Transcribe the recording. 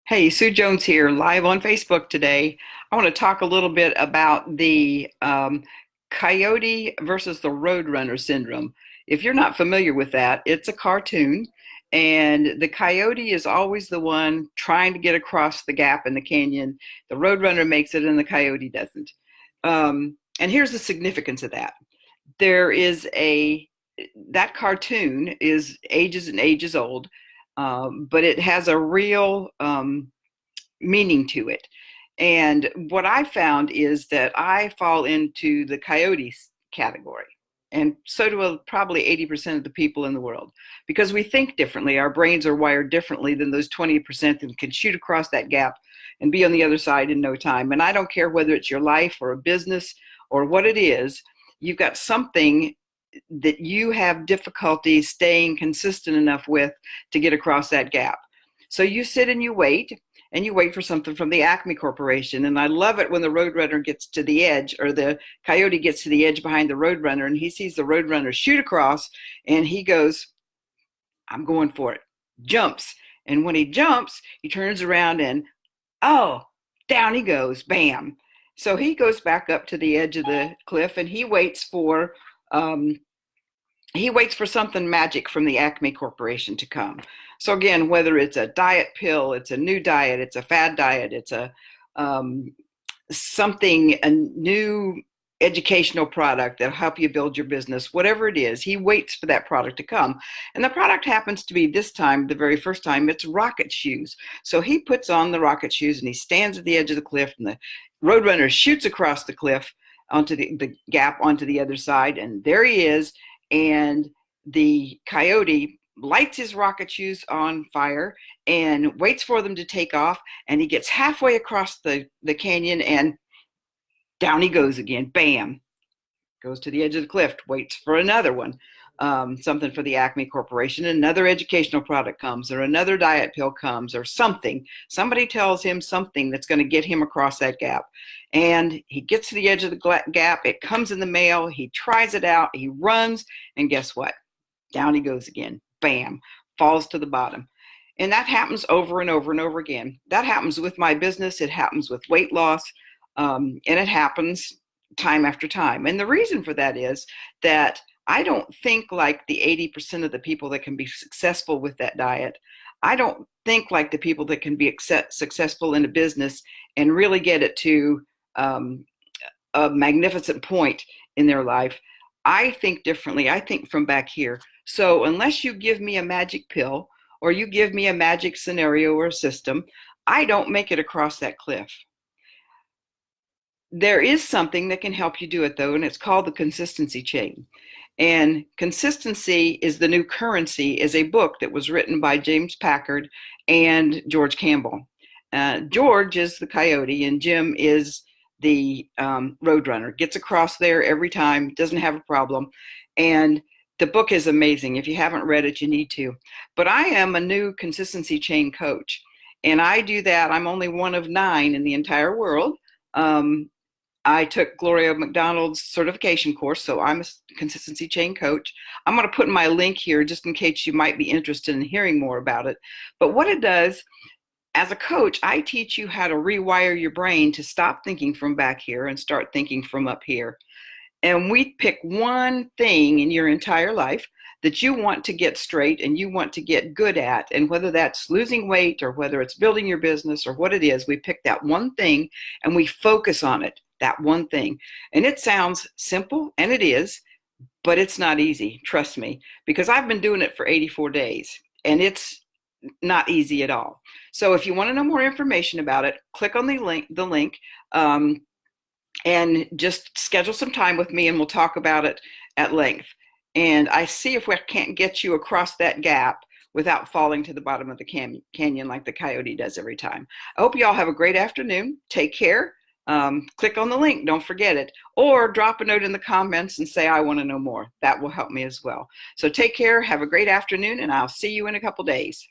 Hey, Sue Jones here, live on Facebook today. I want to talk a little bit about the Coyote versus the Roadrunner syndrome. If you're not familiar with that, it's a cartoon, and the coyote is always the one trying to get across the gap in the canyon. The Roadrunner makes it, and the coyote doesn't. And here's the significance of that. There is a That cartoon is ages and ages old, but it has a real meaning to it. And what I found is that I fall into the coyotes category. And so do probably 80% of the people in the world because we think differently. Our brains are wired differently than those 20% that can shoot across that gap and be on the other side in no time. And I don't care whether it's your life or a business or what it is, you've got something that you have difficulty staying consistent enough with to get across that gap. So you sit and you wait for something from the Acme Corporation. And I love it when the Roadrunner gets to the edge, or the Coyote gets to the edge behind the Roadrunner, and he sees the Roadrunner shoot across, and he goes, I'm going for it. Jumps. And when he jumps, he turns around and, oh, down he goes, bam. So he goes back up to the edge of the cliff, and um, he waits for something magic from the Acme Corporation to come. So again, whether it's a diet pill, it's a new diet, it's a fad diet, it's um, a new educational product that'll help you build your business, whatever it is, he waits for that product to come. And the product happens to be, this time, the very first time, it's rocket shoes. So he puts on the rocket shoes and he stands at the edge of the cliff, and the Roadrunner shoots across the cliff onto the gap onto the other side, and there he is. And the coyote lights his rocket shoes on fire and waits for them to take off, and he gets halfway across the canyon, and down he goes again, bam, goes to the edge of the cliff, waits for another one, something for the Acme Corporation. Another educational product comes, or another diet pill comes, or somebody tells him something that's going to get him across that gap, and he gets to the edge of the gap. It comes in the mail, he tries it out, he runs, and guess what, down he goes again, bam, falls to the bottom. And that happens over and over and over again. That happens with my business, it happens with weight loss, and it happens time after time. And the reason for that is that I don't think like the 80% of the people that can be successful with that diet. I don't think like the people that can be successful in a business and really get it to a magnificent point in their life. I think differently. I think from back here. So unless you give me a magic pill or you give me a magic scenario or a system, I don't make it across that cliff. There is something that can help you do it, though, and it's called the consistency chain. And Consistency is the New Currency is a book that was written by James Packard and George Campbell. George is the coyote, and Jim is the Roadrunner. Gets across there every time, doesn't have a problem. And the book is amazing. If you haven't read it, you need to. But I am a new consistency chain coach, and I do that. I'm only one of 9 in the entire world. I took Gloria McDonald's certification course, so I'm a consistency chain coach. I'm going to put my link here just in case you might be interested in hearing more about it. But what it does, as a coach, I teach you how to rewire your brain to stop thinking from back here and start thinking from up here. And we pick one thing in your entire life that you want to get straight and you want to get good at. And whether that's losing weight or whether it's building your business or what it is, we pick that one thing and we focus on it, that one thing. And it sounds simple, and it is, but it's not easy, trust me, because I've been doing it for 84 days and it's not easy at all. So if you want to know more information about it, click on the link, and just schedule some time with me and we'll talk about it at length. And I see if we can't get you across that gap without falling to the bottom of the canyon like the coyote does every time. I hope you all have a great afternoon. Take care. Click on the link, don't forget it, or drop a note in the comments and say, I want to know more. That will help me as well. So take care, have a great afternoon, and I'll see you in a couple days.